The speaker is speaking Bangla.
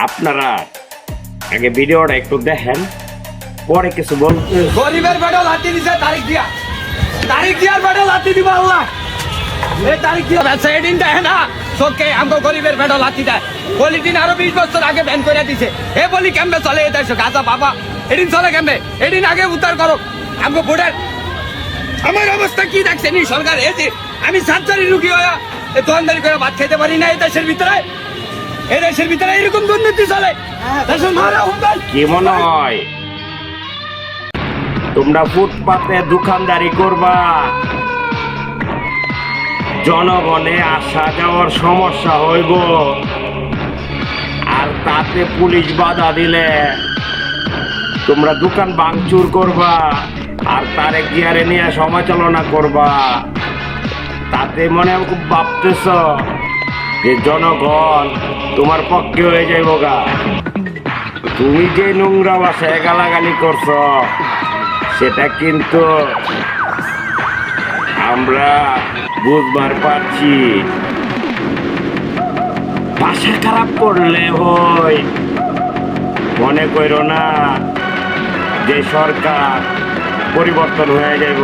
আপনারা আগে ভিডিওটা একটু দেখেন, পরে কিছু বলতে। গরিবের বেটা লাথি দিছে তারিখ দিয়ার বেটা লাথি দিব আল্লাহ। এই তারিখ দিয়া ব্যবসা এদিন দেয় না চোখে আমগো গরিবের বেটা লাথি দেয়। পলিটিন আরো 20 বছর আগে ব্যান করে দিছে। এ বলি কেমবে চলে এই দেশ গাজা বাবা এদিন চলে কেমবে? এদিন আগে উদ্ধার করো আমগো ভোটের। আমার অবস্থা কি দেখছেন এই সরকার? এই যে আমি সার্জারি রুগী হয়ে দোকানদারি করে ভাত খেতে পারি না এই দেশের ভিতরে। এই দেশের ভিতরে এরকম দুর্নীতি চলে। দেশের মারা হুঙ্গার কি মনে হয় তোমরা ফুটপাতে দোকানদারি করবা, জনগণে আসা যাওয়ার সমস্যা হইব, আর তাতে পুলিশ বাধা দিলে তোমরা দোকান ভাঙচুর করবা আর তারে গিয়ারে নিয়ে সমালোচনা করবা। তাতে মনে হয় খুব ভাবতেছ যে জনগণ তোমার পক্ষে হয়ে যাইব গা। তুমি যে নোংরা ভাষায় গালাগালি করছ সেটা কিন্তু আমরা বুঝবার পারছি। ভাষা খারাপ করলে হয়, মনে করো না যে সরকার পরিবর্তন হয়ে যাইব।